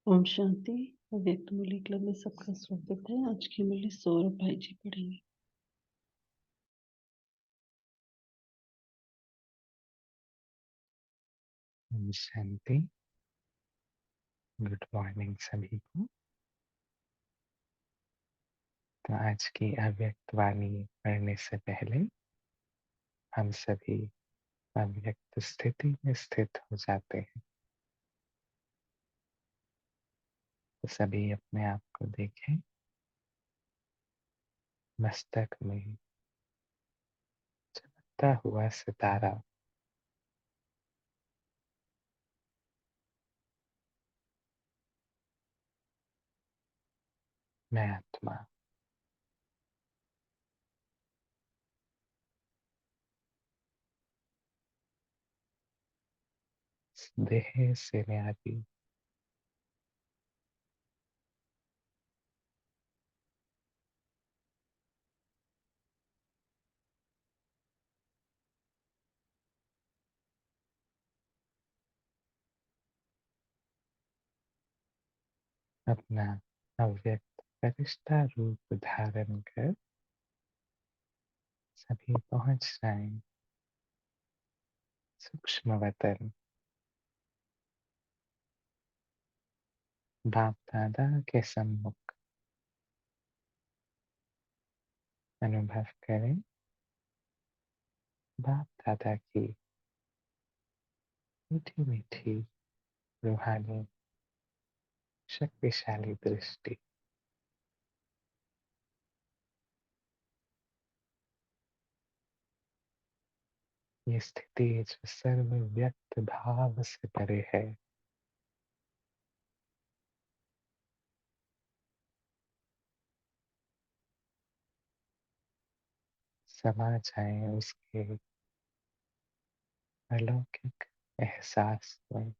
ओम शांति। व्यक्त मूल्य क्लब में सबका स्वागत है। आज की मूल्य सौरभ भाई जी पढ़ेंगे। ओम शांति। गुड मॉर्निंग सभी को। तो आज की अव्यक्त वाणी पढ़ने से पहले हम सभी अव्यक्त स्थिति में स्थित हो जाते हैं। तो सभी अपने आप को देखें। मस्तक में चमकता हुआ सितारा, मैं आत्मा। देह से न्यारी, अपना अव्यक्त फरिश्ता रूप धारण कर सभी पहुंच जाएं सूक्ष्म वतन, बाप दादा के सम्मुख। अनुभव करें बाप दादा की मीठी मीठी रूहानी शक्तिशाली दृष्टि। ये स्थिति जो सर्व व्यक्त भाव से परे है, समा जाए उसके अलौकिक एहसास में।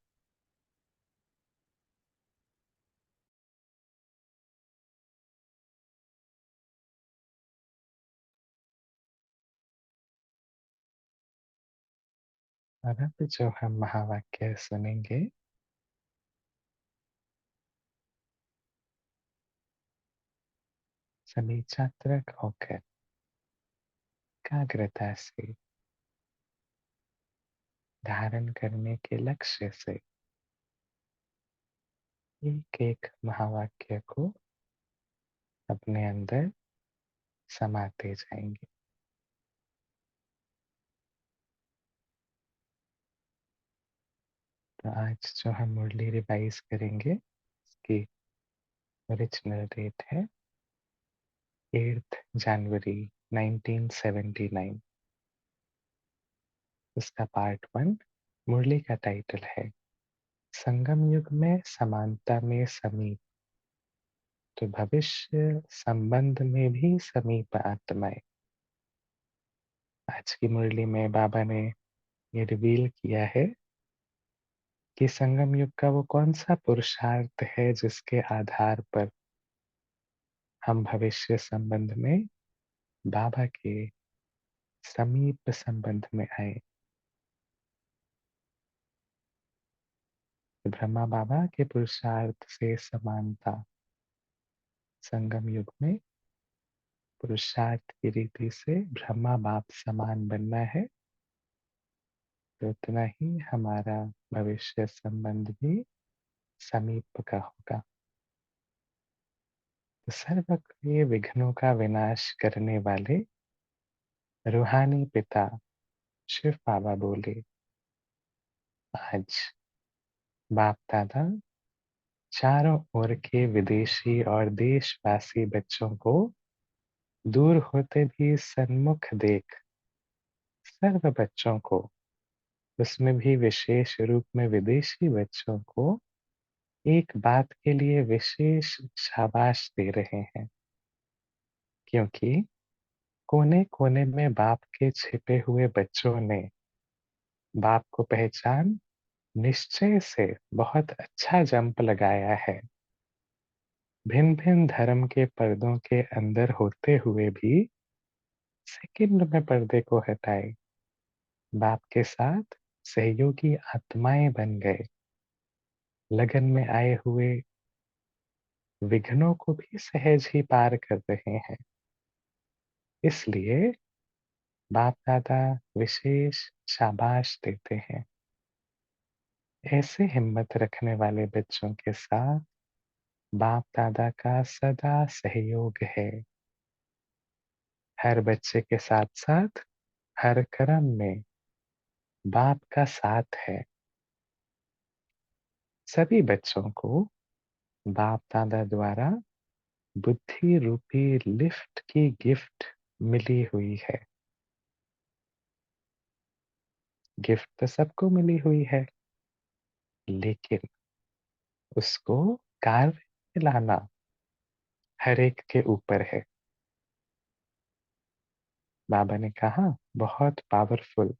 और अब जो हम महावाक्य सुनेंगे, सभी जागृत होकर एकाग्रता से धारण करने के लक्ष्य से एक एक महावाक्य को अपने अंदर समाते जाएंगे। तो आज जो हम मुरली रिवाइज करेंगे, इसकी ओरिजिनल डेट है 8 जनवरी 1979। इसका पार्ट 1 मुरली का टाइटल है संगम युग में समानता में समीप, तो भविष्य संबंध में भी समीप आत्माएं। आज की मुरली में बाबा ने ये रिवील किया है कि संगम युग का वो कौन सा पुरुषार्थ है जिसके आधार पर हम भविष्य संबंध में बाबा के समीप संबंध में आए। तो ब्रह्मा बाबा के पुरुषार्थ से समानता, संगम युग में पुरुषार्थ की रीति से ब्रह्मा बाप समान बनना है, तो उतना ही हमारा भविष्य संबंध भी समीप का होगा। तो सर्व के विघ्नों का विनाश करने वाले रूहानी पिता शिव बाबा बोले, आज बाप दादा चारों ओर के विदेशी और देशवासी बच्चों को दूर होते भी सन्मुख देख सर्व बच्चों को, उसमें भी विशेष रूप में विदेशी बच्चों को एक बात के लिए विशेष शाबाश दे रहे हैं, क्योंकि कोने कोने में बाप के छिपे हुए बच्चों ने बाप को पहचान निश्चय से बहुत अच्छा जंप लगाया है। भिन्न भिन्न धर्म के पर्दों के अंदर होते हुए भी सेकंड में पर्दे को हटाए बाप के साथ सहयोगी आत्माएं बन गए। लगन में आए हुए विघ्नों को भी सहज ही पार कर रहे हैं। इसलिए बाप दादा विशेष शाबाश देते हैं। ऐसे हिम्मत रखने वाले बच्चों के साथ बाप दादा का सदा सहयोग है। हर बच्चे के साथ साथ हर कर्म में बाप का साथ है। सभी बच्चों को बाप दादा द्वारा बुद्धि रूपी लिफ्ट की गिफ्ट मिली हुई है। गिफ्ट तो सबको मिली हुई है, लेकिन उसको कार्य में लाना हर एक के ऊपर है। बाबा ने कहा बहुत पावरफुल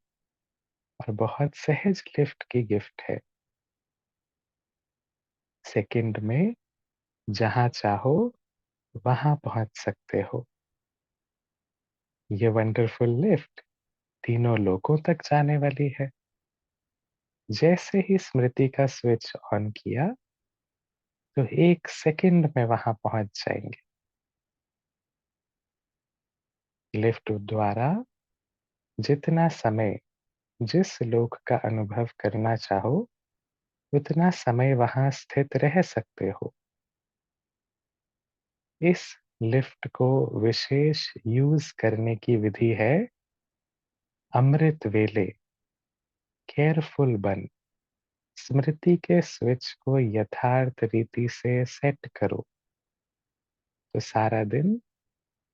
और बहुत सहज लिफ्ट की गिफ्ट है। सेकंड में जहां चाहो वहां पहुंच सकते हो। ये वंडरफुल लिफ्ट तीनों लोकों तक जाने वाली है। जैसे ही स्मृति का स्विच ऑन किया तो 1 सेकंड में वहां पहुंच जाएंगे। लिफ्ट द्वारा जितना समय जिस लोक का अनुभव करना चाहो उतना समय वहां स्थित रह सकते हो। इस लिफ्ट को विशेष यूज करने की विधि है अमृत वेले। केयरफुल बन स्मृति के स्विच को यथार्थ रीति से सेट करो तो सारा दिन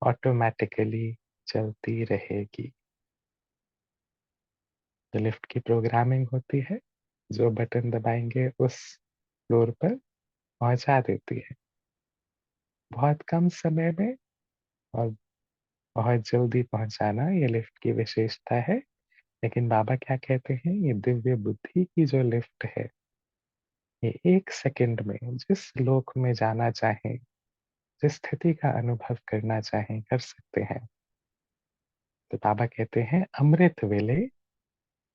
ऑटोमेटिकली चलती रहेगी। तो लिफ्ट की प्रोग्रामिंग होती है, जो बटन दबाएंगे उस फ्लोर पर पहुंचा देती है बहुत कम समय में। और बहुत जल्दी पहुंचाना ये लिफ्ट की विशेषता है। लेकिन बाबा क्या कहते हैं, ये दिव्य बुद्धि की जो लिफ्ट है ये 1 सेकंड में जिस लोक में जाना चाहे जिस स्थिति का अनुभव करना चाहे कर सकते हैं। तो बाबा कहते हैं अमृत वेले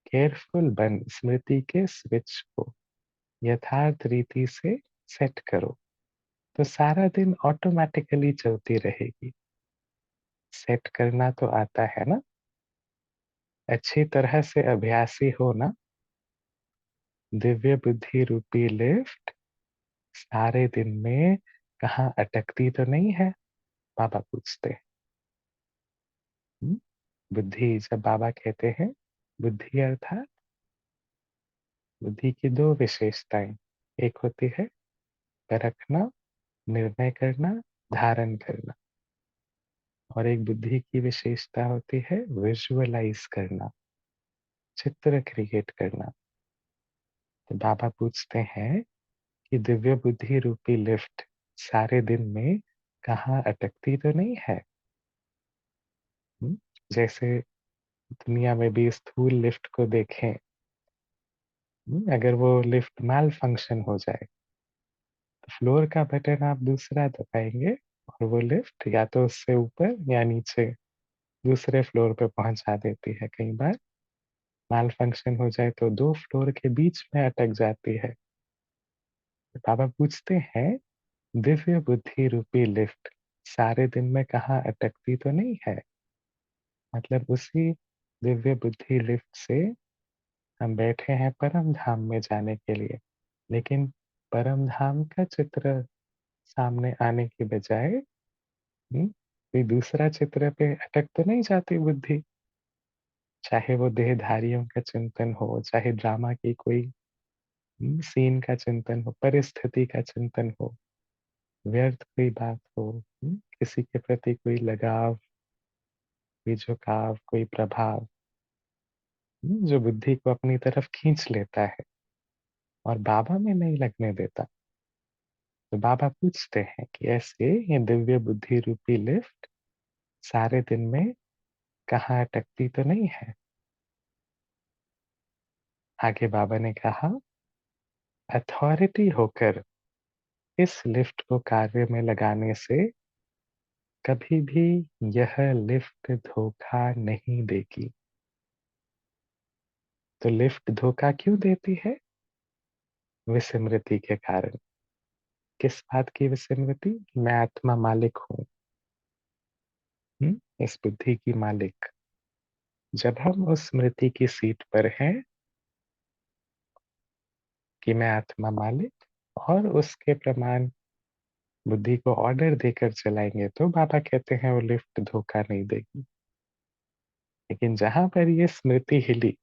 केयरफुल बन स्मृति के स्विच को यथार्थ रीति से सेट करो तो सारा दिन ऑटोमेटिकली चलती रहेगी। सेट करना तो आता है ना, अच्छी तरह से अभ्यासी हो ना। दिव्य बुद्धि रूपी लिफ्ट सारे दिन में कहाँ अटकती तो नहीं है, बाबा पूछते हैं। बुद्धि, जब बाबा कहते हैं बुद्धि अर्थात बुद्धि की दो विशेषताएं, एक होती है परखना, निर्णय करना, धारण करना, और एक बुद्धि की विशेषता होती है विजुअलाइज करना, चित्र क्रिएट करना। तो बाबा पूछते हैं कि दिव्य बुद्धि रूपी लिफ्ट सारे दिन में कहाँ अटकती तो नहीं है। जैसे दुनिया में भी स्थूल लिफ्ट को देखें, अगर वो लिफ्ट माल फंक्शन हो जाए तो फ्लोर का बटन आप दूसरा दबाएंगे और वो लिफ्ट या तो उससे ऊपर या नीचे दूसरे फ्लोर पे पहुंचा देती है। कई बार माल फंक्शन हो जाए तो 2 फ्लोर के बीच में अटक जाती है। तो बाबा पूछते हैं दिव्य बुद्धि रूपी लिफ्ट सारे दिन में कहाँ अटकती तो नहीं है। मतलब उसी दिव्य बुद्धि लिफ्ट से हम बैठे हैं परम धाम में जाने के लिए, लेकिन परम धाम का चित्र सामने आने की बजाय कोई दूसरा चित्र पे अटक तो नहीं जाती बुद्धि। चाहे वो देहधारियों का चिंतन हो, चाहे ड्रामा की कोई सीन का चिंतन हो, परिस्थिति का चिंतन हो, व्यर्थ कोई बात हो, किसी के प्रति कोई लगाव, कोई झुकाव, कोई प्रभाव, जो बुद्धि को अपनी तरफ खींच लेता है और बाबा में नहीं लगने देता। तो बाबा पूछते हैं कि ऐसे ये दिव्य बुद्धि रूपी लिफ्ट सारे दिन में कहाँ अटकती तो नहीं है। आगे बाबा ने कहा अथॉरिटी होकर इस लिफ्ट को कार्य में लगाने से कभी भी यह लिफ्ट धोखा नहीं देगी। तो लिफ्ट धोखा क्यों देती है? विस्मृति के कारण। किस बात की विस्मृति? मैं आत्मा मालिक हूँ। इस बुद्धि की मालिक। जब हम उस स्मृति की सीट पर हैं कि मैं आत्मा मालिक, और उसके प्रमाण बुद्धि को ऑर्डर देकर चलाएंगे, तो बाबा कहते हैं वो लिफ्ट धोखा नहीं देगी। लेकिन जहां पर ये स्मृति हिली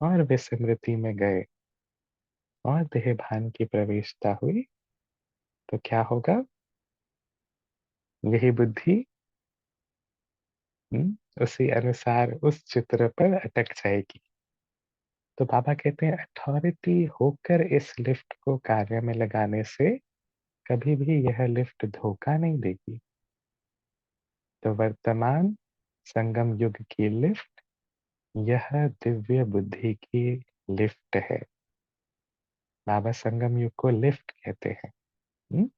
और विस्मृति में गए और देह भान की प्रवेशता हुई, तो क्या होगा? यही बुद्धि उसी अनुसार उस चित्र पर अटक जाएगी। तो बाबा कहते हैं अथॉरिटी होकर इस लिफ्ट को कार्य में लगाने से कभी भी यह लिफ्ट धोखा नहीं देगी। तो वर्तमान संगम युग की लिफ्ट यह दिव्य बुद्धि की लिफ्ट है। बाबा संगम युग को लिफ्ट कहते हैं। हम्म?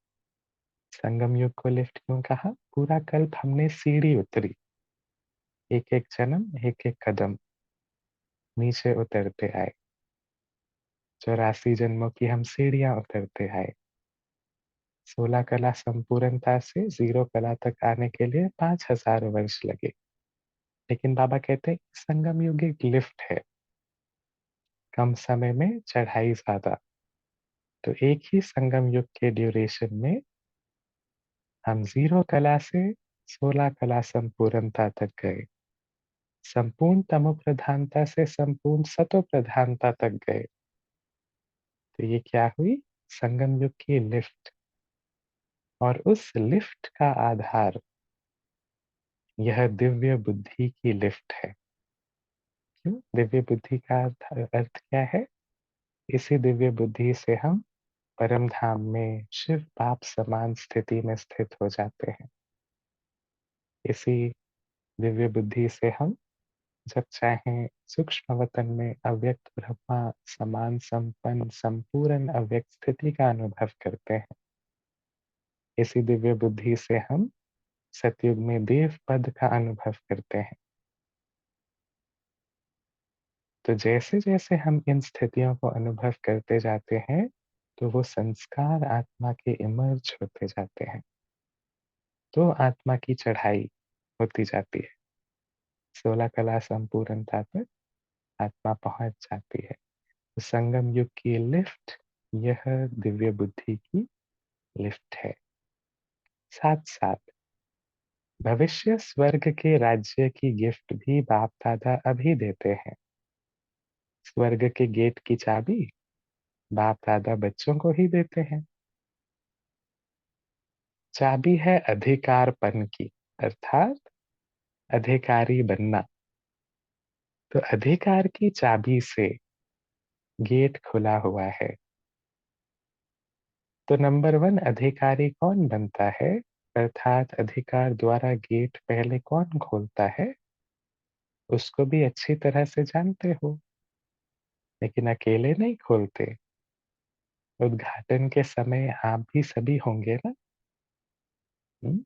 संगम युग को लिफ्ट क्यों कहा? पूरा कल्प हमने सीढ़ी उतरी, एक एक जन्म, एक एक कदम नीचे उतरते आए। 84 जन्मों की हम सीढ़ियां उतरते आए। 16 कला संपूर्णता से 0 कला तक आने के लिए 5000 वर्ष लगे। लेकिन बाबा कहते हैं संगम युग एक लिफ्ट है, कम समय में चढ़ाई ज्यादा। तो एक ही संगम युग के ड्यूरेशन में हम 0 कला से 16 कला संपूर्णता तक गए, संपूर्ण तमो प्रधानता से संपूर्ण सतो प्रधानता तक गए। तो ये क्या हुई? संगम युग की लिफ्ट। और उस लिफ्ट का आधार यह दिव्य बुद्धि की लिफ्ट है। क्यों? दिव्य बुद्धि का अर्थ क्या है? इसी दिव्य बुद्धि से हम परम धाम में शिव बाप समान स्थिति में स्थित हो जाते हैं। इसी दिव्य बुद्धि से हम जब चाहें सूक्ष्म वतन में अव्यक्त ब्रह्मा समान संपन्न संपूर्ण अव्यक्त स्थिति का अनुभव करते हैं। इसी दिव्य बुद्धि से हम सतयुग में देव पद का अनुभव करते हैं। तो जैसे जैसे हम इन स्थितियों को अनुभव करते जाते हैं, तो वो संस्कार आत्मा के इमर्ज होते जाते हैं। तो आत्मा की चढ़ाई होती जाती है, 16 कला संपूर्णता तक आत्मा पहुंच जाती है। तो संगम युग की लिफ्ट यह दिव्य बुद्धि की लिफ्ट है। साथ साथ भविष्य स्वर्ग के राज्य की गिफ्ट भी बाप दादा अभी देते हैं। स्वर्ग के गेट की चाबी बाप दादा बच्चों को ही देते हैं। चाबी है अधिकारपन की, अर्थात अधिकारी बनना। तो अधिकार की चाबी से गेट खुला हुआ है। तो नंबर 1 अधिकारी कौन बनता है? अर्थात अधिकार द्वारा गेट पहले कौन खोलता है? उसको भी अच्छी तरह से जानते हो, लेकिन अकेले नहीं खोलते। उद्घाटन के समय आप भी सभी होंगे ना। हम्म?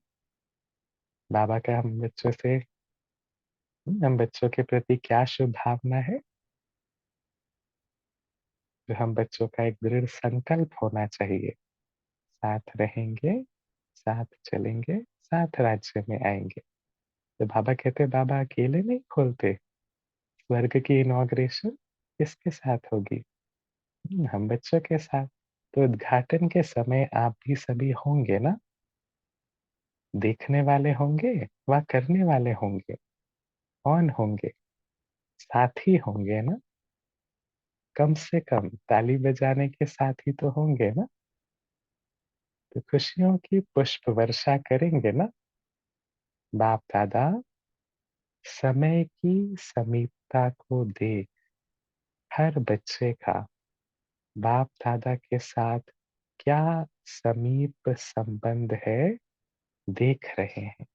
बाबा का हम बच्चों के प्रति क्या शुभ भावना है? जो हम बच्चों का एक दृढ़ संकल्प होना चाहिए, साथ रहेंगे, साथ चलेंगे, साथ राज्य में आएंगे। तो बाबा कहते बाबा अकेले नहीं खोलते। स्वर्ग की इनॉग्रेशन किसके साथ होगी? हम बच्चों के साथ। तो उद्घाटन के समय आप भी सभी होंगे ना। देखने वाले होंगे व करने वाले होंगे। कौन होंगे? साथी होंगे ना। कम से कम ताली बजाने के साथी तो होंगे ना। तो खुशियों की पुष्प वर्षा करेंगे ना। बाप दादा समय की समीपता को देख हर बच्चे का बाप दादा के साथ क्या समीप संबंध है, देख रहे हैं।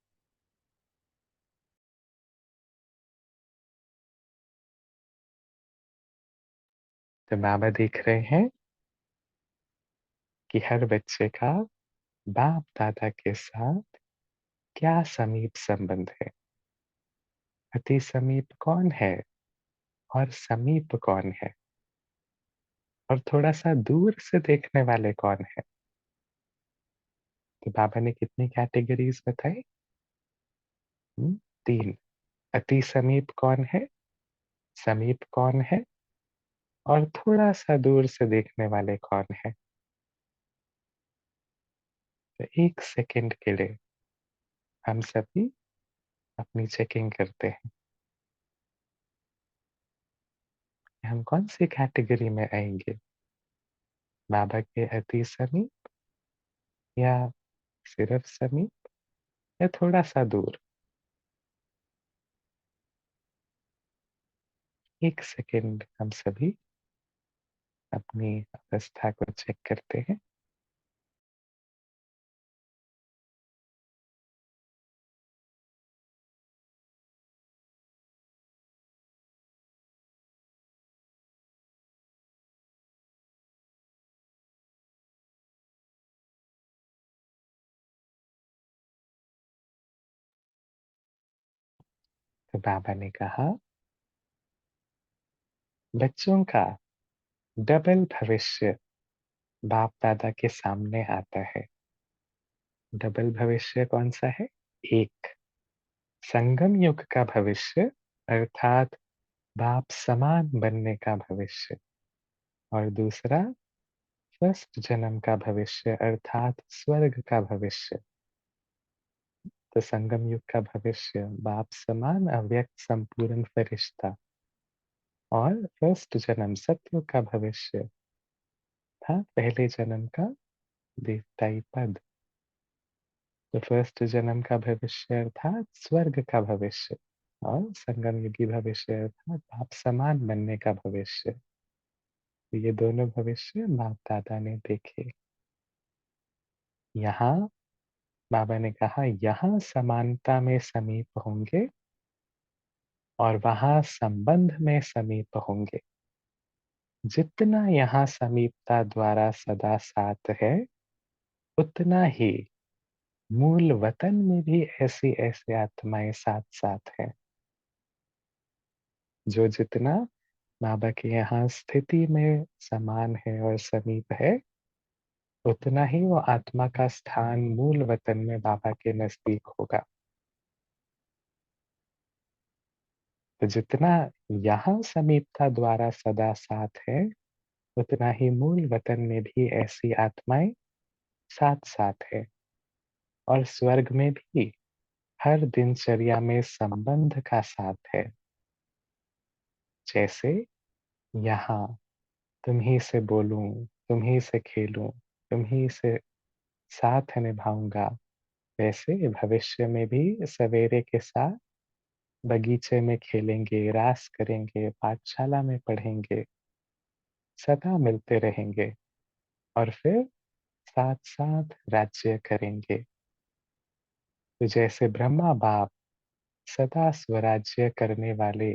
तो बाबा देख रहे हैं कि हर बच्चे का बाप दादा के साथ क्या समीप संबंध है। अति समीप कौन है और समीप कौन है, और थोड़ा सा दूर से देखने वाले कौन है। तो बाबा ने कितनी कैटेगरीज बताई? 3। अति समीप कौन है, समीप कौन है, और थोड़ा सा दूर से देखने वाले कौन है। तो 1 सेकंड के लिए हम सभी अपनी चेकिंग करते हैं कि हम कौन सी कैटेगरी में आएंगे, बाबा के अति समीप, या सिर्फ समीप, या थोड़ा सा दूर। 1 सेकंड हम सभी अपनी अवस्था को चेक करते हैं। तो बाबा ने कहा, बच्चों का डबल भविष्य बाप दादा के सामने आता है। डबल भविष्य कौन सा है? एक, संगम युग का भविष्य, अर्थात बाप समान बनने का भविष्य, और दूसरा फर्स्ट जन्म का भविष्य, अर्थात स्वर्ग का भविष्य। तो संगम युग का भविष्य बाप समान अव्यक्त संपूर्ण फरिश्ता, और फर्स्ट जन्म सत्युग का भविष्य था पहले जन्म का देवताई पद। तो फर्स्ट जन्म का भविष्य अर्थात स्वर्ग का भविष्य, और संगम युगी भविष्य अर्थात बाप समान बनने का भविष्य। तो ये दोनों भविष्य बाप दादा ने देखे। यहाँ बाबा ने कहा, यहाँ समानता में समीप होंगे और वहां संबंध में समीप होंगे। जितना यहाँ समीपता द्वारा सदा साथ है, उतना ही मूल वतन में भी ऐसी ऐसी आत्माएं साथ साथ हैं। जो जितना बाबा के यहाँ स्थिति में समान है और समीप है, उतना ही वो आत्मा का स्थान मूल वतन में बाबा के नजदीक होगा। तो जितना यहाँ समीपता द्वारा सदा साथ है, उतना ही मूल वतन में भी ऐसी आत्माएं साथ साथ है। और स्वर्ग में भी हर दिनचर्या में संबंध का साथ है। जैसे यहाँ तुम्ही से बोलूं, तुम्ही से खेलूं, तुम्ही से साथ निभाऊंगा, वैसे भविष्य में भी सवेरे के साथ बगीचे में खेलेंगे, रास करेंगे, पाठशाला में पढ़ेंगे, सदा मिलते रहेंगे, और फिर साथ साथ राज्य करेंगे। तो जैसे ब्रह्मा बाप सदा स्वराज्य करने वाले,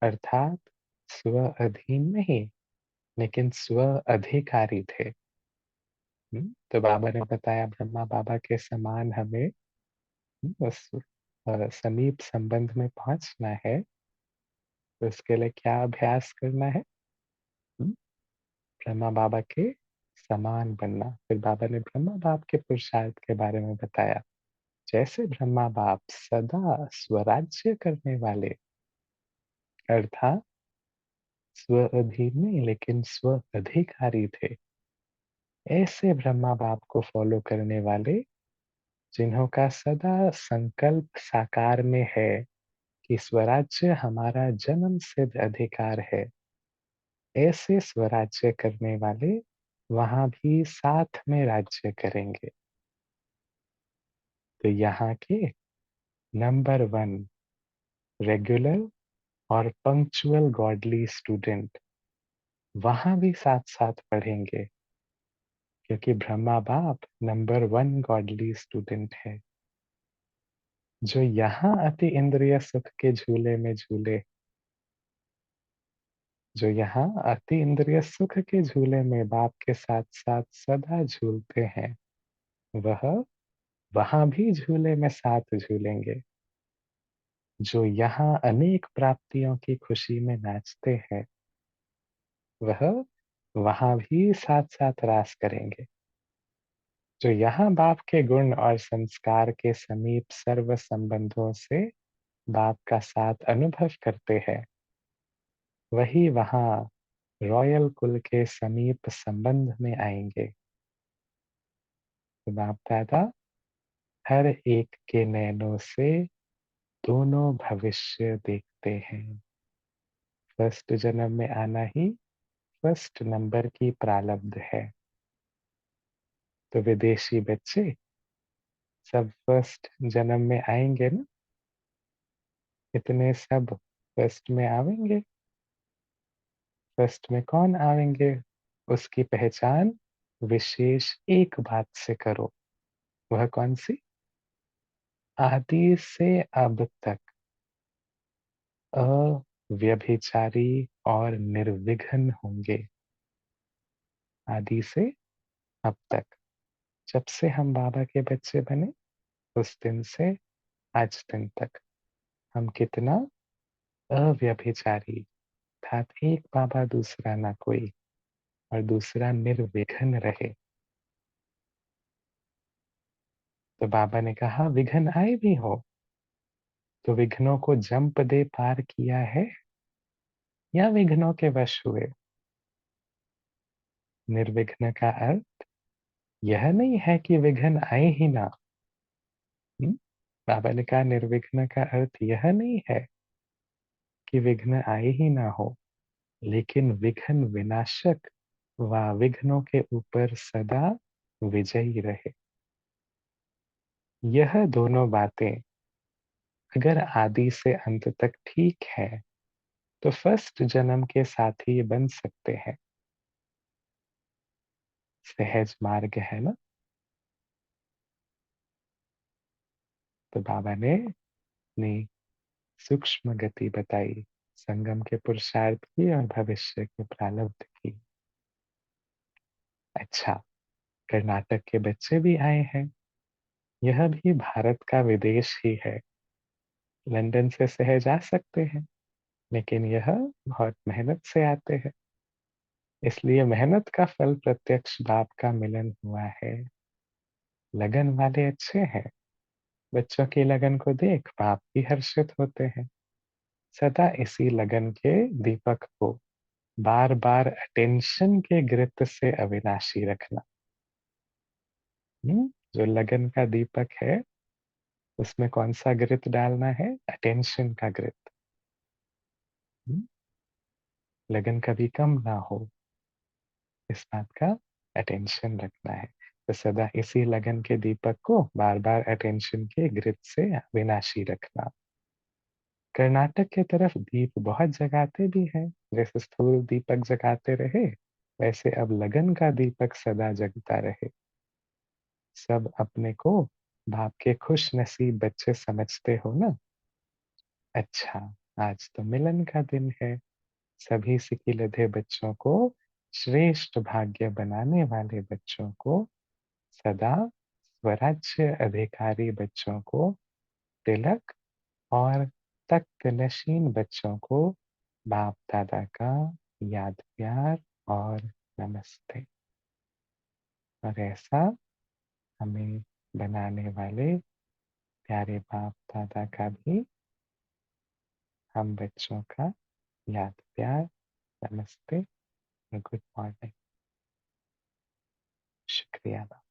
अर्थात स्व अधीन नहीं लेकिन स्व अधिकारी थे। तो बाबा ने बताया ब्रह्मा बाबा के समान हमें उस समीप संबंध में पहुंचना है। तो इसके लिए क्या अभ्यास करना है? हम्म, ब्रह्मा बाबा के समान बनना। फिर बाबा ने ब्रह्मा बाप के पुरुषार्थ के बारे में बताया। जैसे ब्रह्मा बाप सदा स्वराज्य करने वाले, अर्थात स्व अधीन नहीं लेकिन स्व अधिकारी थे, ऐसे ब्रह्मा बाप को फॉलो करने वाले, जिन्हों का सदा संकल्प साकार में है कि स्वराज्य हमारा जन्म सिद्ध अधिकार है, ऐसे स्वराज्य करने वाले वहां भी साथ में राज्य करेंगे। तो यहाँ के नंबर 1 रेगुलर और पंक्चुअल गॉडली स्टूडेंट वहां भी साथ साथ पढ़ेंगे, क्योंकि ब्रह्मा बाप नंबर 1 गॉडली स्टूडेंट है। जो यहाँ अति इंद्रिय सुख के झूले में झूले, जो यहाँ अति इंद्रिय सुख के झूले में बाप के साथ साथ सदा झूलते हैं, वह वहां भी झूले में साथ झूलेंगे। जो यहाँ अनेक प्राप्तियों की खुशी में नाचते हैं, वह वहां भी साथ साथ रास करेंगे। जो यहाँ बाप के गुण और संस्कार के समीप सर्व संबंधों से बाप का साथ अनुभव करते हैं, वही वहाँ रॉयल कुल के समीप संबंध में आएंगे। तो बाप दादा हर एक के नैनों से दोनों भविष्य देखते हैं। फर्स्ट जन्म में आना ही फर्स्ट नंबर की प्रारब्ध है। तो विदेशी बच्चे सब फर्स्ट जन्म में आएंगे ना, इतने सब फर्स्ट में आवेंगे। फर्स्ट में कौन आवेंगे, उसकी पहचान विशेष एक बात से करो। वह कौन सी? आदि से अब तक अव्यभिचारी और निर्विघ्न होंगे। आदि से अब तक, जब से हम बाबा के बच्चे बने उस दिन से आज दिन तक हम कितना अव्यभिचारी, अर्थात एक बाबा दूसरा ना कोई, और दूसरा निर्विघ्न रहे। तो बाबा ने कहा विघ्न आए भी हो तो विघ्नों को जंप दे पार किया है या विघ्नों के वश हुए। निर्विघ्न का अर्थ यह नहीं है कि विघ्न आए ही ना। हम्म? बाबा ने कहा निर्विघ्न का अर्थ यह नहीं है कि विघ्न आए ही ना हो, लेकिन विघ्न विनाशक व विघ्नों के ऊपर सदा विजयी रहे। यह दोनों बातें अगर आदि से अंत तक ठीक है तो फर्स्ट जन्म के साथी बन सकते हैं। सहज मार्ग है ना। तो बाबा ने अपनी सूक्ष्म गति बताई, संगम के पुरुषार्थ की और भविष्य के प्रारब्ध की। अच्छा, कर्नाटक के बच्चे भी आए हैं। यह भी भारत का विदेश ही है। लंदन से सहज आ सकते हैं, लेकिन यह बहुत मेहनत से आते हैं। इसलिए मेहनत का फल प्रत्यक्ष बाप का मिलन हुआ है। लगन वाले अच्छे हैं। बच्चों की लगन को देख बाप भी हर्षित होते हैं। सदा इसी लगन के दीपक को बार बार अटेंशन के घृत से अविनाशी रखना। जो लगन का दीपक है उसमें कौन सा घृत डालना है? अटेंशन का घृत। हम्म, लगन कभी कम ना हो, इस बात का अटेंशन रखना है। तो सदा इसी लगन के दीपक को बार बार अटेंशन के घृत से अविनाशी रखना। कर्नाटक के तरफ दीप बहुत जगाते भी हैं। जैसे स्थूल दीपक जगाते रहे, वैसे अब लगन का दीपक सदा जगता रहे। सब अपने को बाप के खुश नसीब बच्चे समझते हो ना। अच्छा, आज तो मिलन का दिन है। सभी सिकिलधे बच्चों को, श्रेष्ठ भाग्य बनाने वाले बच्चों को, सदा स्वराज्य अधिकारी बच्चों को तिलक, और तख्त नशीन बच्चों को बाप दादा का याद प्यार और नमस्ते। और ऐसा हमें बनाने वाले प्यारे बाप दादा का भी हम बच्चों का याद प्यार, नमस्ते और गुड मॉर्निंग। शुक्रिया बाबा।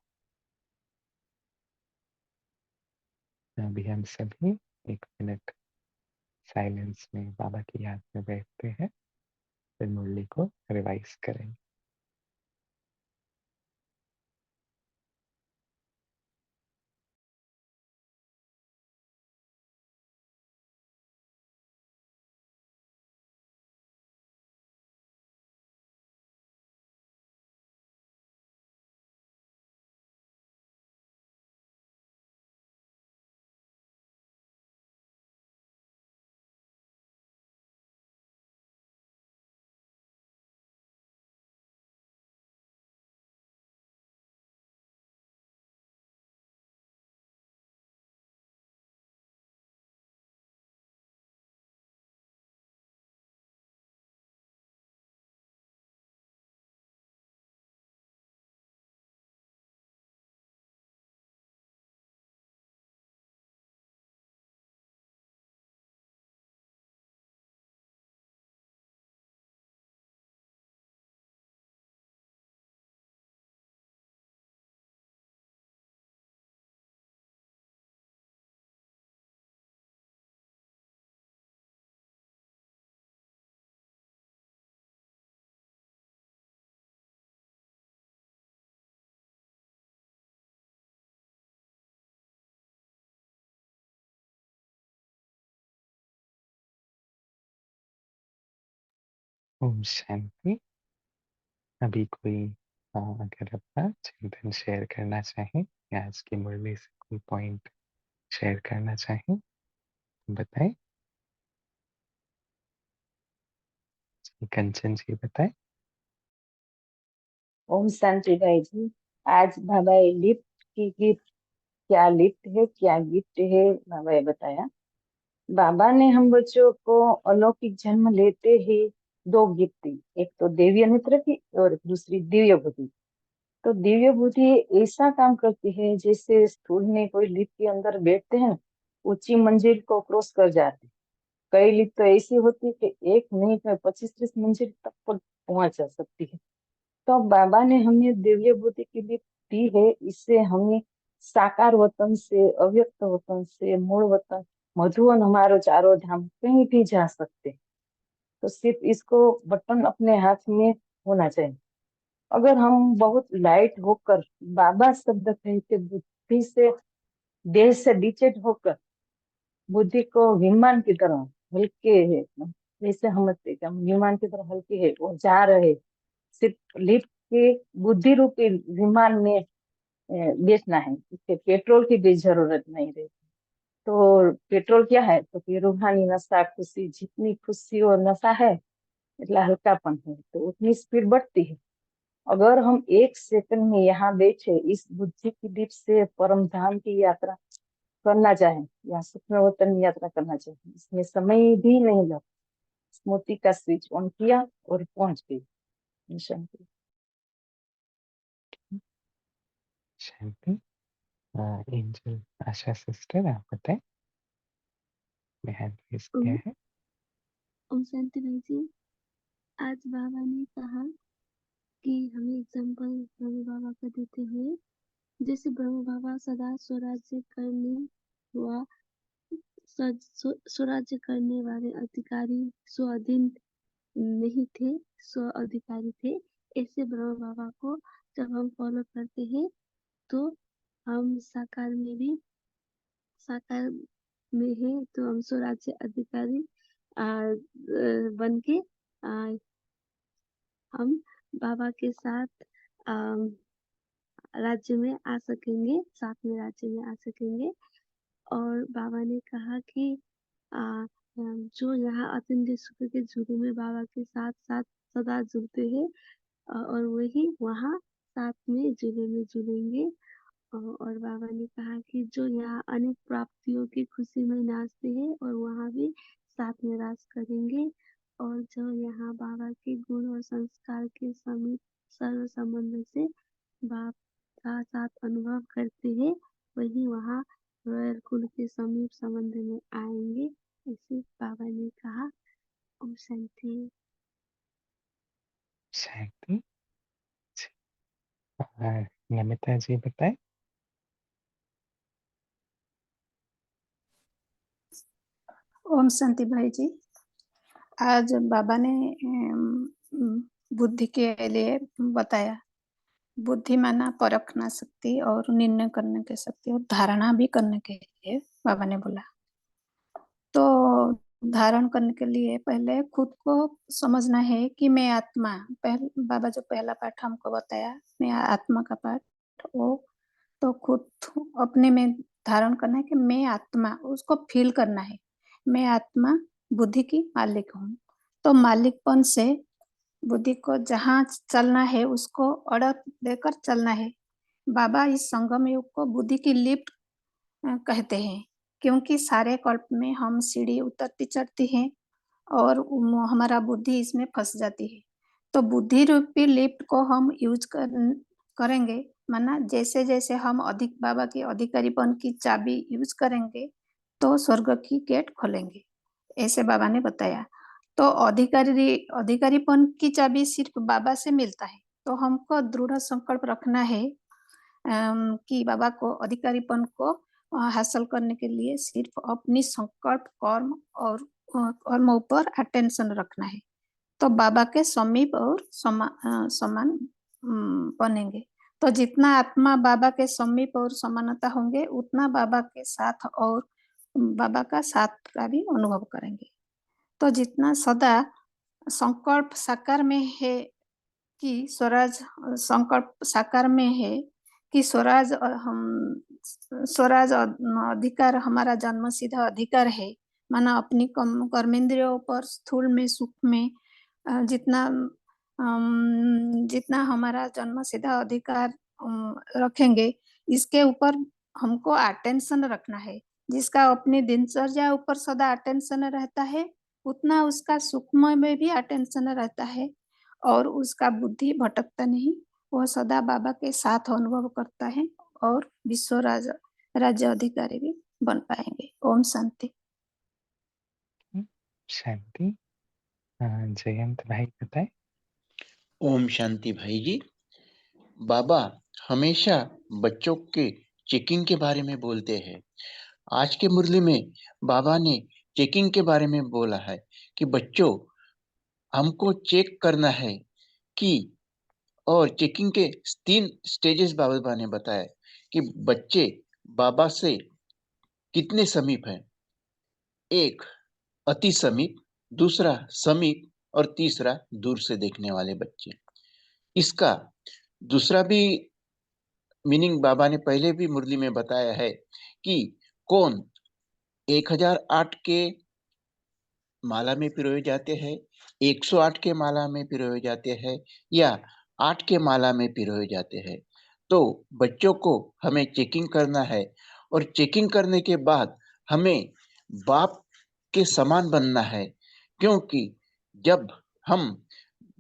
अभी हम सभी 1 मिनट साइलेंस में बाबा की याद में बैठते हैं, फिर मुरली को रिवाइज करेंगे। ओम शांति। अभी कोई अगर अपना चिंतन शेयर करना चाहें या आज की मुरली से कोई पॉइंट शेयर करना चाहें तो बताएं। कंचन जी बताएं। ओम शांति भाई जी। आज बाबा लिफ्ट की गिफ्ट, क्या लिफ्ट है क्या गिफ्ट है, बाबा बताया। बाबा ने हम बच्चों को अलौकिक जन्म लेते ही दो गिफ्ट दी, एक तो देवी नेत्र की और दूसरी दिव्य बुद्धि। तो दिव्य बुद्धि ऐसा काम करती है जैसे स्थूल में कोई लिफ्ट के अंदर बैठते हैं, ऊंची मंजिल को क्रॉस कर जाते हैं। कई लिफ्ट तो ऐसी होती है कि 1 मिनट में 25-30 मंजिल तक पहुंच जा सकती है। तो बाबा ने हमें दिव्य बुद्धि की भी दी है। इससे हमें साकार वतन से, अव्यक्त वतन से, मूल वतन मधुवन हमारो चारों धाम कहीं भी जा सकते। तो सिर्फ इसको बटन अपने हाथ में होना चाहिए। अगर हम बहुत लाइट होकर, बाबा शब्द कहते, बुद्धि से, देह से डिचेट होकर बुद्धि को विमान की तरह हल्के है, जैसे हम विमान की तरह हल्के है, वो जा रहे, सिर्फ लिफ्ट के बुद्धि रूपी विमान में बेचना है। इसके पेट्रोल की भी जरूरत नहीं रहती। तो पेट्रोल क्या है, तो कि रूहानी नशा, खुशी, जितनी खुशी और नशा है इतना हल्कापन है, तो उतनी स्पीड बढ़ती है। अगर हम 1 सेकंड में यहाँ बैठे इस बुद्धि की दीप से परम धाम की यात्रा करना चाहें या सुखमय वतन यात्रा करना चाहें, इसमें समय भी नहीं लगता। स्मृति का स्विच ऑन किया और पहुंच गई। शांति। शांति। एंजल आशा सिस्टर आप बताएं। मैं हैंड रेज किया ओम है। ओम शांति भाई जी। आज बाबा ने कहा कि हमें एग्जाम्पल ब्रह्म बाबा का देते हुए, जैसे ब्रह्म बाबा सदा स्वराज्य करने हुआ स्वराज्य करने वाले अधिकारी स्वाधीन नहीं थे, स्व अधिकारी थे। ऐसे ब्रह्म बाबा को जब हम फॉलो करते हैं तो हम साकार में है, तो हम स्वराज्य अधिकारी बन के हम बाबा के साथ राज्य में आ सकेंगे, साथ में राज्य में आ सकेंगे। और बाबा ने कहा कि जो यहाँ अतिंद्रिय सुख के झूले में बाबा के साथ साथ सदा जुड़ते हैं, और वही वहाँ साथ में झूले में झूलेंगे। और बाबा ने कहा कि जो यहाँ अनेक प्राप्तियों की खुशी में नाचते हैं और वहाँ भी साथ में राज करेंगे। और जो यहाँ बाबा के गुण और संस्कार के समीप सर्व संबंध से बाप का साथ अनुभव करते हैं, वही वहाँ रॉयल कुल के समीप संबंध में आएंगे, ऐसे बाबा ने कहा। ओम शांति। शांति। नमिता जी बताएं। ओम शांति भाई जी। आज बाबा ने बुद्धि के लिए बताया। बुद्धि माना परखना शक्ति और निर्णय करने की शक्ति और धारणा भी करने के लिए बाबा ने बोला। तो धारण करने के लिए पहले खुद को समझना है कि मैं आत्मा, बाबा जो पहला पाठ हमको बताया, मैं आत्मा का पाठ, वो तो खुद अपने में धारण करना है कि मैं आत्मा, उसको फील करना है। मैं आत्मा बुद्धि की मालिक हूँ। तो मालिकपन से बुद्धि को जहाँ चलना है उसको ऑर्डर देकर चलना है। बाबा इस संगम युग को बुद्धि की लिफ्ट कहते हैं, क्योंकि सारे कल्प में हम सीढ़ी उतरती चढ़ती हैं और हमारा बुद्धि इसमें फंस जाती है। तो बुद्धि रूपी लिफ्ट को हम यूज करेंगे, माना जैसे जैसे हम अधिक बाबा के अधिकारीपन की चाबी यूज करेंगे तो स्वर्ग की गेट खोलेंगे, ऐसे बाबा ने बताया। तो अधिकारीपन की चाबी सिर्फ बाबा से मिलता है। तो हमको दृढ़ संकल्प रखना है कि बाबा को अधिकारीपन को हासिल करने के लिए सिर्फ अपनी संकल्प, कर्म और कर्म ऊपर अटेंशन रखना है। तो बाबा के समीप और समान बनेंगे। तो जितना आत्मा बाबा के समीप और समानता होंगे, उतना बाबा के साथ और बाबा का साथ का भी अनुभव करेंगे। तो जितना सदा संकल्प साकार में है कि स्वराज, संकल्प साकार में है कि स्वराज हम स्वराज अधिकार हमारा जन्म सिद्ध अधिकार है। माना अपनी कर्मेंद्रियों पर स्थूल में सूक्ष्म में जितना जितना हमारा जन्म सिद्ध अधिकार रखेंगे, इसके ऊपर हमको अटेंशन रखना है। जिसका अपनी दिनचर्या ऊपर सदा अटेंशन रहता है, उतना उसका सूक्ष्म में भी अटेंशन रहता है और उसका बुद्धि भटकता नहीं। वह सदा बाबा के साथ अनुभव करता है और विश्व राज्य अधिकारी भी बन पाएंगे। ओम शांति। शांति। जयंत भाई बताए। ओम शांति भाई जी। बाबा हमेशा बच्चों के चेकिंग के बारे में बोलते हैं। आज के मुरली में बाबा ने चेकिंग के बारे में बोला है कि बच्चों हमको चेक करना है कि, और चेकिंग के 3 स्टेजेस बाबा ने बताया कि बच्चे बाबा से कितने समीप हैं। एक अति समीप, दूसरा समीप और तीसरा दूर से देखने वाले बच्चे। इसका दूसरा भी मीनिंग बाबा ने पहले भी मुरली में बताया है कि कौन 1008 के माला में पिरोए जाते हैं, 108 के माला में पिरोए जाते हैं या 8 के माला में पिरोए जाते हैं। तो बच्चों को हमें चेकिंग करना है और चेकिंग करने के बाद हमें बाप के समान बनना है, क्योंकि जब हम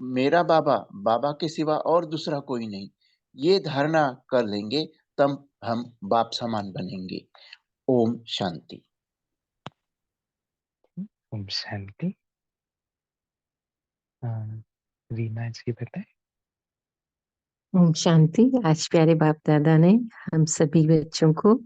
मेरा बाबा, बाबा के सिवा और दूसरा कोई नहीं, ये धारणा कर लेंगे तब हम बाप समान बनेंगे। ओम शांति। ओम शांति। रीना जी बताए। ओम शांति। आज प्यारे बाप दादा ने हम सभी बच्चों को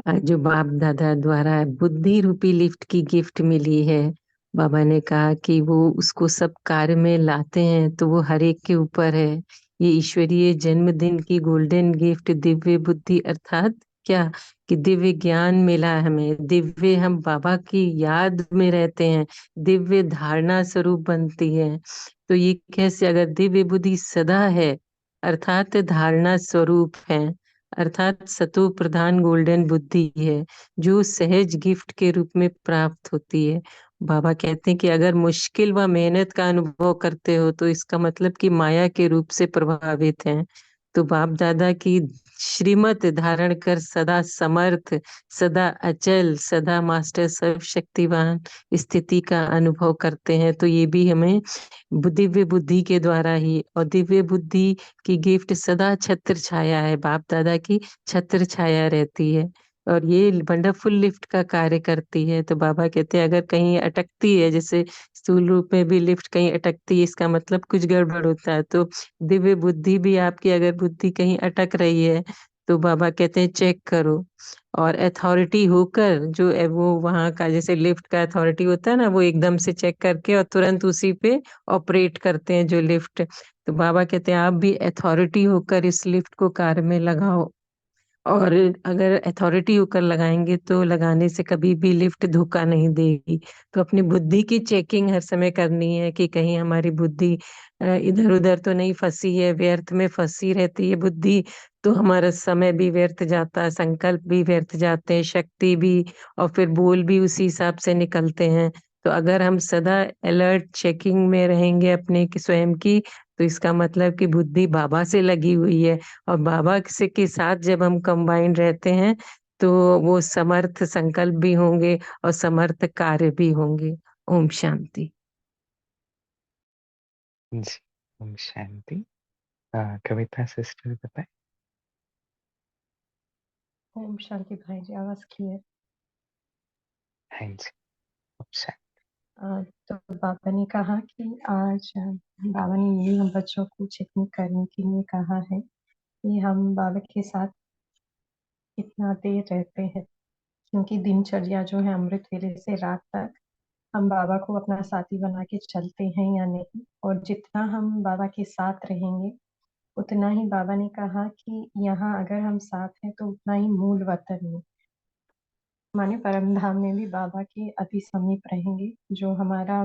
जो बाप दादा द्वारा बुद्धि रूपी लिफ्ट की गिफ्ट मिली है, बाबा ने कहा कि वो उसको सब कार्य में लाते हैं तो वो हर एक के ऊपर है। ये ईश्वरीय जन्मदिन की गोल्डन गिफ्ट दिव्य बुद्धि अर्थात क्या कि दिव्य ज्ञान मिला है हमें, दिव्य हम बाबा की याद में रहते हैं, दिव्य धारणा स्वरूप बनती है। तो ये कैसे, अगर दिव्य बुद्धि सदा है अर्थात धारणा स्वरूप है, अर्थात सतो प्रधान गोल्डन बुद्धि है जो सहज गिफ्ट के रूप में प्राप्त होती है। बाबा कहते हैं कि अगर मुश्किल व मेहनत का अनुभव करते हो तो इसका मतलब कि माया के रूप से प्रभावित हैं। तो बाप दादा की श्रीमत धारण कर सदा समर्थ, सदा अचल, सदा मास्टर सर्वशक्तिवान स्थिति का अनुभव करते हैं। तो ये भी हमें दिव्य बुद्धि के द्वारा ही, और दिव्य बुद्धि की गिफ्ट सदा छत्र छाया है, बाप दादा की छत्र छाया रहती है और ये वंडरफुल लिफ्ट का कार्य करती है। तो बाबा कहते हैं अगर कहीं अटकती है, जैसे स्थूल रूप में भी लिफ्ट कहीं अटकती है, इसका मतलब कुछ गड़बड़ होता है। तो दिव्य बुद्धि भी आपकी अगर बुद्धि कहीं अटक रही है तो बाबा कहते हैं चेक करो, और अथॉरिटी होकर जो वो वहाँ का, जैसे लिफ्ट का अथॉरिटी होता है ना, वो एकदम से चेक करके और तुरंत उसी पे ऑपरेट करते हैं जो लिफ्ट। तो बाबा कहते हैं आप भी अथॉरिटी होकर इस लिफ्ट को कार्य में लगाओ, और अगर अथॉरिटी होकर लगाएंगे तो लगाने से कभी भी लिफ्ट धोखा नहीं देगी। तो अपनी बुद्धि की चेकिंग हर समय करनी है कि कहीं हमारी बुद्धि इधर उधर तो नहीं फंसी है, व्यर्थ में फंसी रहती है बुद्धि तो हमारा समय भी व्यर्थ जाता है, संकल्प भी व्यर्थ जाते हैं, शक्ति भी, और फिर बोल भी उसी हिसाब से निकलते हैं। तो अगर हम सदा अलर्ट चेकिंग में रहेंगे अपने की स्वयं की, तो इसका मतलब कि बुद्धि बाबा से लगी हुई है, और बाबा से के साथ जब हम कंबाइंड रहते हैं तो वो समर्थ संकल्प भी होंगे और समर्थ कार्य भी होंगे। ओम शांति। जी ओम शांति। कविता सिस्टर बताए। ओम शांति भाई जी, आवाज क्लियर? हाँ जी ओम शांति। तो बाबा ने कहा कि आज बाबा ने ये हम बच्चों को चेकिंग करने के लिए कहा है कि हम बाबा के साथ कितना देर रहते हैं, क्योंकि दिनचर्या जो है अमृत वेले से रात तक हम बाबा को अपना साथी बना के चलते हैं या नहीं, और जितना हम बाबा के साथ रहेंगे उतना ही बाबा ने कहा कि यहाँ अगर हम साथ हैं तो उतना ही मूल वतन में माने परम धाम में भी बाबा के अति समीप रहेंगे। जो हमारा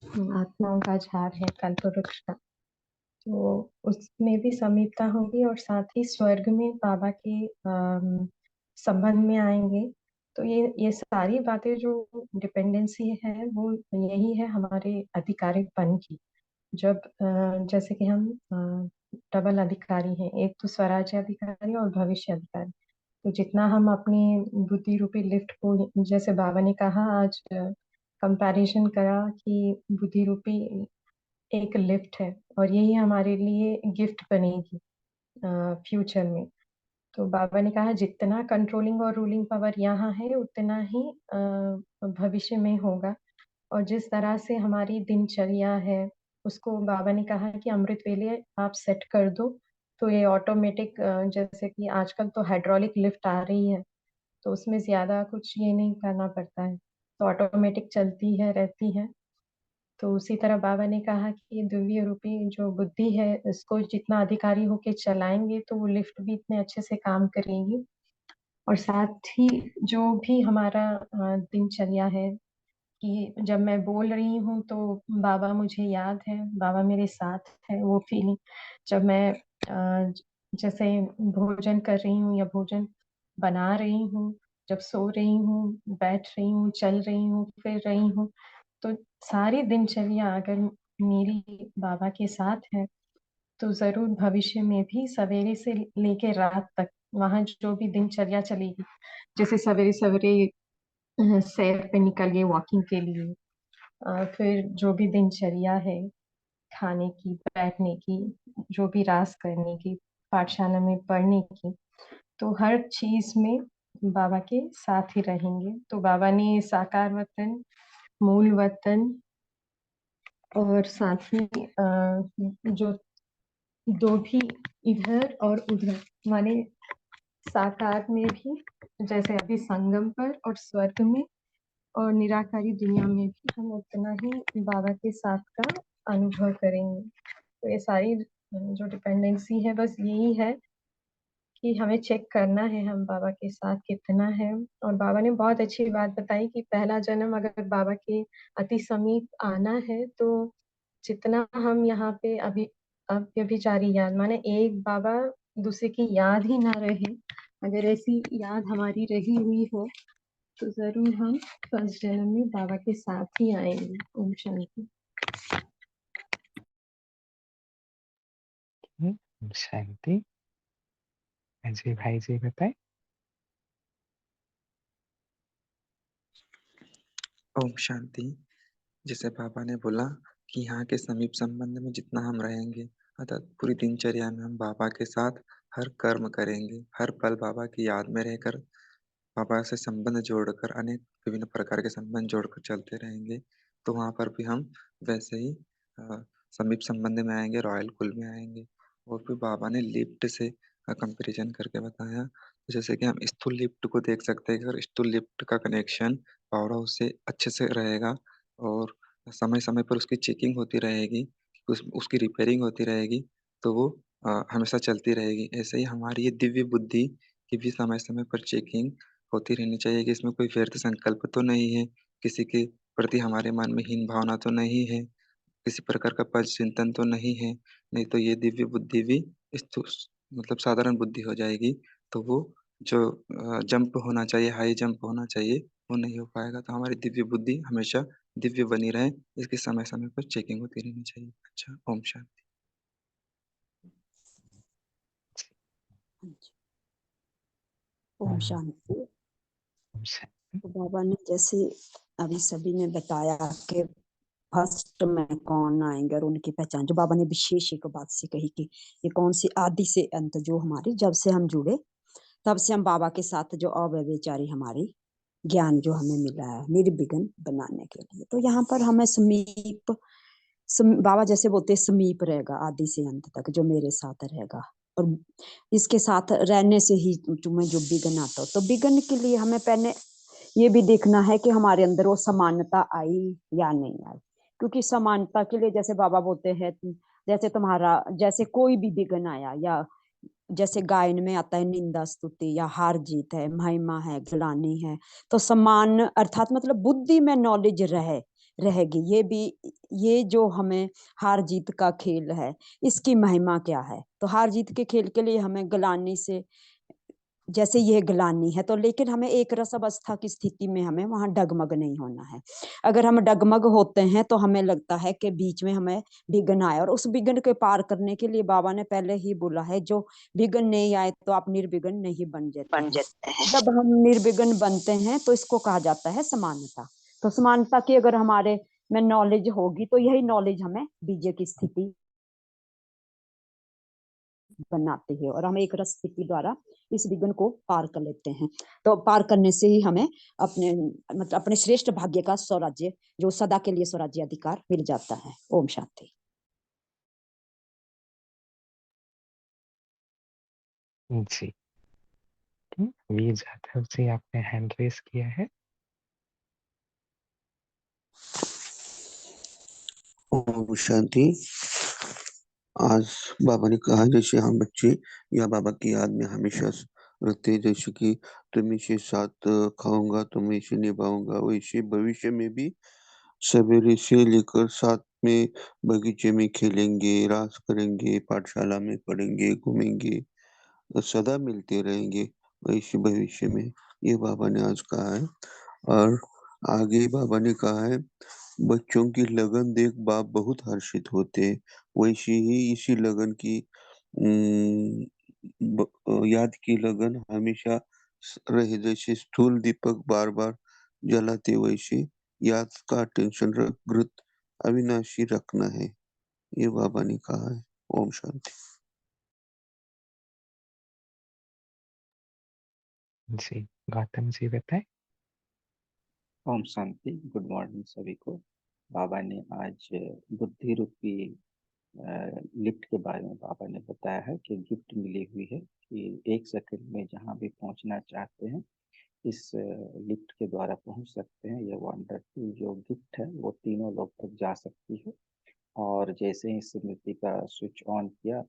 आत्माओं का झार है, कल्पवृक्ष का, तो उसमें भी समीपता होगी और साथ ही स्वर्ग में बाबा के संबंध में आएंगे। तो ये सारी बातें जो डिपेंडेंसी है वो यही है हमारे अधिकारीपन की। जब जैसे कि हम डबल अधिकारी हैं, एक तो स्वराज्य अधिकारी और भविष्य अधिकारी। तो जितना हम अपनी बुद्धि रूपी लिफ्ट को, जैसे बाबा ने कहा आज कंपैरिजन करा कि बुद्धि रूपी एक लिफ्ट है और यही हमारे लिए गिफ्ट बनेगी फ्यूचर में। तो बाबा ने कहा जितना कंट्रोलिंग और रूलिंग पावर यहाँ है उतना ही भविष्य में होगा। और जिस तरह से हमारी दिनचर्या है उसको बाबा ने कहा कि अमृत वेले आप सेट कर दो, तो ये ऑटोमेटिक, जैसे कि आजकल तो हाइड्रोलिक लिफ्ट आ रही है तो उसमें ज्यादा कुछ ये नहीं करना पड़ता है, तो ऑटोमेटिक चलती है रहती है। तो उसी तरह बाबा ने कहा कि दिव्य रूपी जो बुद्धि है इसको जितना अधिकारी होके चलाएंगे तो वो लिफ्ट भी इतने अच्छे से काम करेगी। और साथ ही जो भी हमारा दिनचर्या है कि जब मैं बोल रही हूँ तो बाबा मुझे याद है, बाबा मेरे साथ है, वो फीलिंग। जब मैं जैसे भोजन कर रही हूँ या भोजन बना रही हूँ, जब सो रही हूँ, बैठ रही हूँ, चल रही हूँ, फिर रही हूँ, तो सारी दिनचर्या अगर मेरी बाबा के साथ है तो जरूर भविष्य में भी सवेरे से लेके रात तक वहां जो भी दिनचर्या चलेगी, जैसे सवेरे सवेरे सैर पे निकल गए वॉकिंग के लिए, फिर जो भी दिनचर्या है खाने की, बैठने की, जो भी रास करने की, पाठशाला में पढ़ने की, तो हर चीज में बाबा के साथ ही रहेंगे। तो बाबा ने साकार वतन, मूल वतन और साथ ही जो दो भी इधर और उधर माने साकार में भी, जैसे अभी संगम पर और स्वर्ग में और निराकारी दुनिया में भी हम उतना ही बाबा के साथ का अनुभव करेंगे। तो ये सारी जो डिपेंडेंसी है बस यही है कि हमें चेक करना है हम बाबा के साथ कितना है। और बाबा ने बहुत अच्छी बात बताई कि पहला जन्म अगर बाबा के अति समीप आना है तो जितना हम यहाँ पे अभी अव्यभिचारी याद माने एक बाबा दूसरे की याद ही ना रहे, अगर ऐसी याद हमारी रही हुई हो तो जरूर हम फर्स्ट जन्म में बाबा के साथ ही आएंगे। ओम शांति। शांति। अजय भाई जी बताए। ओम शांति। जैसे बाबा ने बोला कि यहाँ के समीप संबंध में जितना हम रहेंगे, अर्थात पूरी दिनचर्या में हम बाबा के साथ हर कर्म करेंगे, हर पल बाबा की याद में रहकर बाबा से संबंध जोड़कर अनेक विभिन्न प्रकार के संबंध जोड़कर चलते रहेंगे, तो वहाँ पर भी हम वैसे ही समीप संबंध में आएंगे, रॉयल कुल में आएंगे। और फिर बाबा ने लिफ्ट से कंपैरिजन करके बताया, जैसे कि हम स्थूल लिफ्ट को देख सकते हैं। अगर स्थूल लिफ्ट का कनेक्शन पावर हाउस से अच्छे से रहेगा और समय समय पर उसकी चेकिंग होती रहेगी, उसकी रिपेयरिंग होती रहेगी, तो वो हमेशा चलती रहेगी। ऐसे ही हमारी ये दिव्य बुद्धि की भी समय समय पर चेकिंग होती रहनी चाहिए कि इसमें कोई व्यर्थ संकल्प तो नहीं है, किसी के प्रति हमारे मन में हीन भावना तो नहीं है, किसी प्रकार का पद चिंतन तो नहीं है। नहीं तो ये दिव्य बुद्धि भी मतलब साधारण बुद्धि हो जाएगी, तो वो जो जंप होना चाहिए, हाई जंप होना चाहिए, वो नहीं हो पाएगा। तो हमारी दिव्य बुद्धि हमेशा दिव्य बनी रहे, इसकी समय समय पर चेकिंग होती रहनी चाहिए। अच्छा, ओम शांति। ओम शांति। ओम शांति। तो बाबा ने जैसे अभी सभी ने बताया कि फर्स्ट में कौन आएंगे और उनकी पहचान, जो बाबा ने विशेष एक बात से कही कि ये कौन सी आदि से अंत, जो हमारी जब से हम जुड़े तब से हम बाबा के साथ जो अव्यभिचारी हमारी ज्ञान जो हमें मिला है निर्विघ्न बनाने के लिए। तो यहाँ पर हमें समीप बाबा जैसे बोलते समीप रहेगा आदि से अंत तक, जो मेरे साथ रहेगा और इसके साथ रहने से ही तुम्हें जो विघ्न आता हो। तो विघ्न के लिए हमें पहले ये भी देखना है कि हमारे अंदर वो समानता आई या नहीं आई, क्योंकि समानता के लिए जैसे बाबा बोलते हैं, जैसे तुम्हारा जैसे कोई भी विघ्न आया, या जैसे गायन में आता है निंदा स्तुति या हार जीत है, महिमा है, ग्लानि है, तो समान अर्थात मतलब बुद्धि में नॉलेज रहेगी। ये भी ये जो हमें हार जीत का खेल है, इसकी महिमा क्या है? तो हार जीत के खेल के लिए हमें ग्लानि से, जैसे ये ग्लानि है, तो लेकिन हमें एक रस अवस्था की स्थिति में हमें वहां डगमग नहीं होना है। अगर हम डगमग होते हैं तो हमें लगता है कि बीच में हमें विघ्न आए, और उस विघ्न के पार करने के लिए बाबा ने पहले ही बोला है, जो विघ्न नहीं आए तो आप निर्विघ्न नहीं बन जाते हैं। जब हम निर्विघ्न बनते हैं तो इसको कहा जाता है समानता। तो समानता की अगर हमारे में नॉलेज होगी तो यही नॉलेज हमें विजय की स्थिति बनाती है, और हम एक रस स्थिति द्वारा इस विघ्न को पार कर लेते हैं। तो पार करने से ही हमें अपने मतलब अपने श्रेष्ठ भाग्य का स्वराज्य, जो सदा के लिए स्वराज्य अधिकार मिल जाता है। ओम शांति। जी। वी जाधव जी, आपने हैंड रेस किया है। ओम शांति। आज बाबा ने कहा जैसे हम बच्चे या बाबा की याद में हमेशा रहते, जैसे कि तुम्हें साथ खाऊंगा, तुम्हें से निभाऊंगा, वैसे भविष्य में भी सवेरे से लेकर साथ में बगीचे में खेलेंगे, रास करेंगे, पाठशाला में पढ़ेंगे, घूमेंगे, सदा मिलते रहेंगे, वैसे भविष्य में, ये बाबा ने आज कहा है। और आगे बाबा ने कहा है, बच्चों की लगन देख बाप बहुत हर्षित होते, वैसे ही इसी लगन की याद की लगन हमेशा रहे, जैसे स्थूल दीपक बार बार जलाते, वैसे याद का टेंशन घृत अविनाशी रखना है, ये बाबा ने कहा है। ओम शांति। जी, गौतम जी बताएं। ओम शांति। गुड मॉर्निंग सभी को। बाबा ने आज बुद्धि रूपी लिफ्ट के बारे में बाबा ने बताया है कि गिफ्ट मिली हुई है कि 1 सेकंड में जहाँ भी पहुँचना चाहते हैं इस लिफ्ट के द्वारा पहुँच सकते हैं। यह वंडरफुल जो गिफ्ट है वो तीनों लोग तक जा सकती है, और जैसे ही स्मृति का स्विच ऑन किया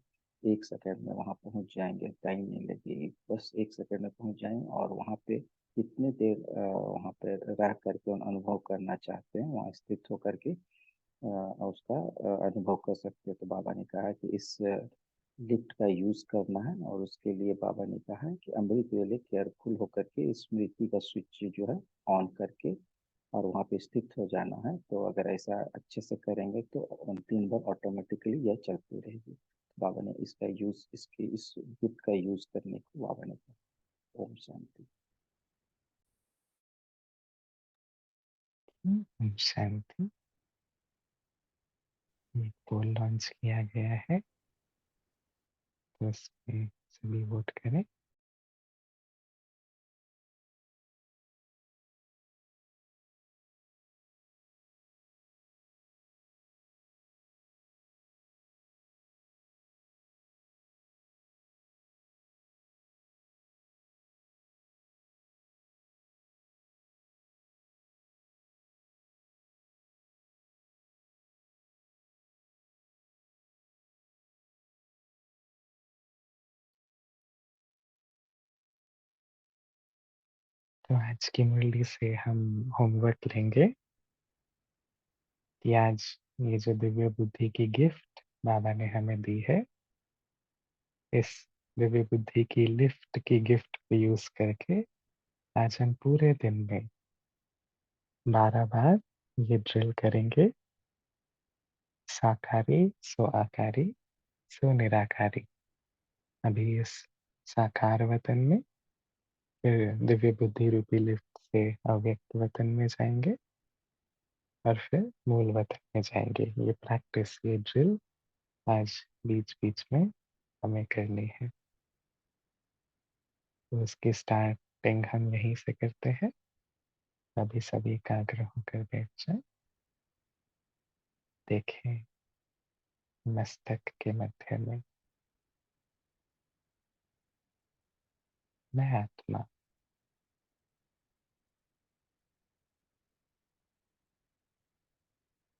1 सेकंड में वहाँ पहुँच जाएंगे, टाइम नहीं लगेगी, बस 1 सेकंड में पहुँच जाएंगे। और वहाँ पे कितने देर वहाँ पे रह करके अनुभव करना चाहते हैं वहाँ स्थित होकर के उसका अनुभव कर सकते हैं। तो बाबा ने कहा है कि इस लिफ्ट का यूज करना है, और उसके लिए बाबा ने कहा है कि अमृत वेले केयरफुल होकर के स्मृति का स्विच जो है ऑन करके और वहाँ पे स्थित हो जाना है। तो अगर ऐसा अच्छे से करेंगे तो 3 बार ऑटोमेटिकली यह चलती रहेगी। तो बाबा ने इसका यूज, इस गिफ्ट का यूज करने को बाबा ने कहा। ओम शांति। ओम शांति। ये पोल लॉन्च किया गया है, तो उसमें सभी वोट करें। तो आज की मुरली से हम होमवर्क लेंगे कि आज ये जो दिव्य बुद्धि की गिफ्ट बाबा ने हमें दी है, इस दिव्य बुद्धि की लिफ्ट की गिफ्ट को यूज करके आज हम पूरे दिन में 12 बार ये ड्रिल करेंगे, साकारी सो आकारी सो निराकारी। अभी इस साकार वतन में, फिर दिव्य बुद्धि रूपी लिफ्ट से अव्यक्त वतन में जाएंगे, और फिर मूल वतन में जाएंगे। ये प्रैक्टिस, ये ड्रिल आज बीच बीच में हमें करनी है। तो उसकी स्टार्टिंग हम यहीं से करते हैं। अभी सभी एकाग्र होकर बैठ जाए। देखें मस्तक के मध्य में मैं आत्मा,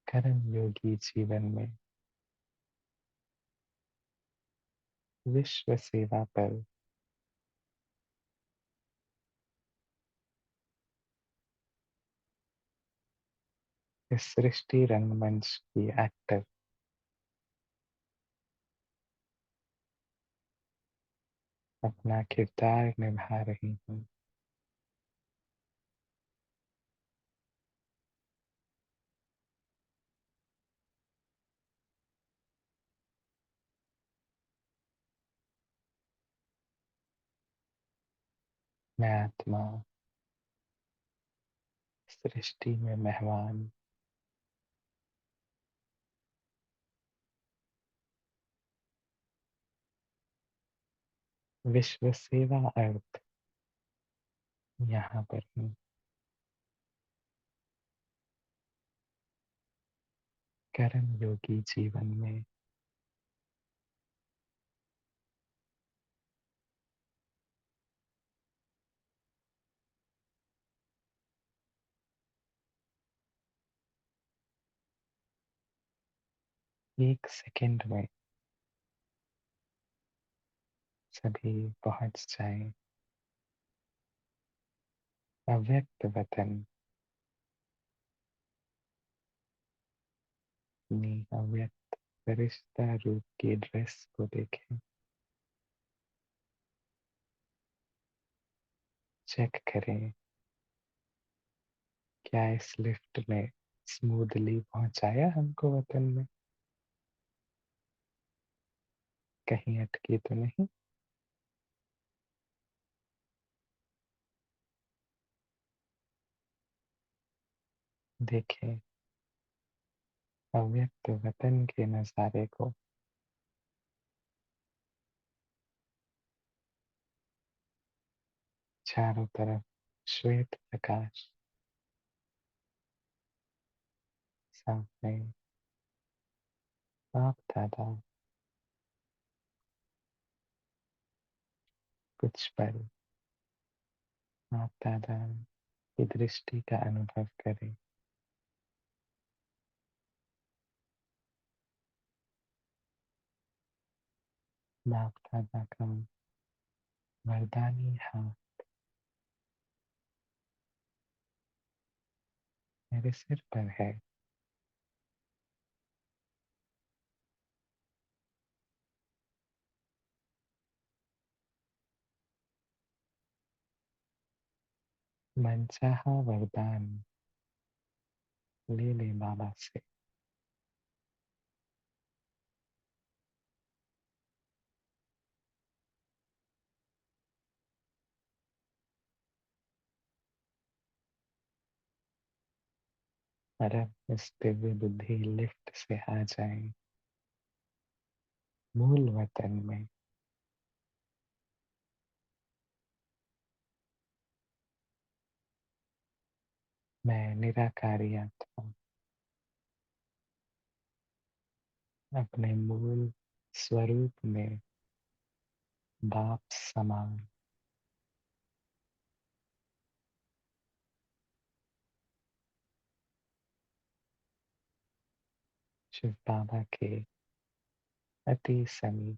कर्म योगी जीवन में विश्व सेवा पर इस सृष्टि रंगमंच की एक्टर अपना किरदार निभा रही हूँ। मैं आत्मा सृष्टि में मेहमान, विश्व सेवा अर्थ यहाँ पर हूँ। कर्म योगी जीवन में एक सेकंड में सभी पहुंच जाएं अव्यक्त वतन, अपनी अव्यक्त फरिश्ता रूप की ड्रेस को देखें, चेक करें क्या इस लिफ्ट ने स्मूथली पहुंचाया हमको वतन में, कहीं अटकी तो नहीं। देखें अव्यक्त वतन के नजारे को, चारों तरफ श्वेत प्रकाश, सामने बाप दादा, कुछ पल बाप दादा की दृष्टि का अनुभव करें। बाप दादा का वरदानी हाथ मेरे सिर पर है। मनचाहा वरदान ले ले बाबा से। और अब इस दिव्य बुद्धि लिफ्ट से आ जाए मूल वतन में। मैं निराकारी आत्मा अपने मूल स्वरूप में बाप समान शिव बाबा के अति समीप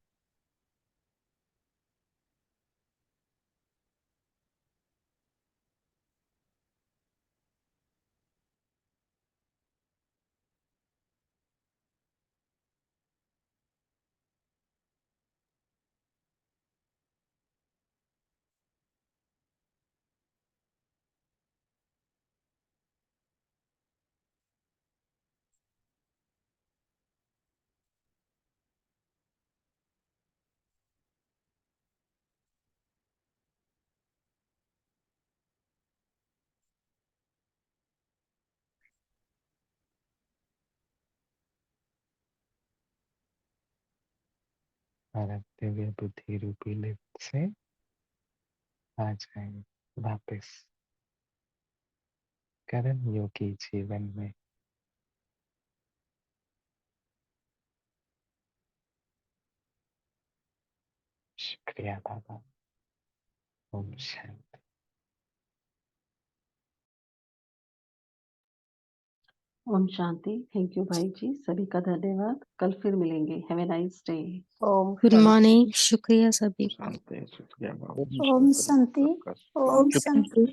और अब दिव्य बुद्धि रूपी लिफ्ट से आ जाए वापस कर्म योगी जीवन में। शुक्रिया बाबा। ओम शांति। ओम शांति। थैंक यू भाई जी, सभी का धन्यवाद। कल फिर मिलेंगे। Have a nice day. ओम गुड शांति। मॉर्निंग, शुक्रिया सभी। शांति, शुक्रिया बाबा। ओम शांति। सबका ओम शांति।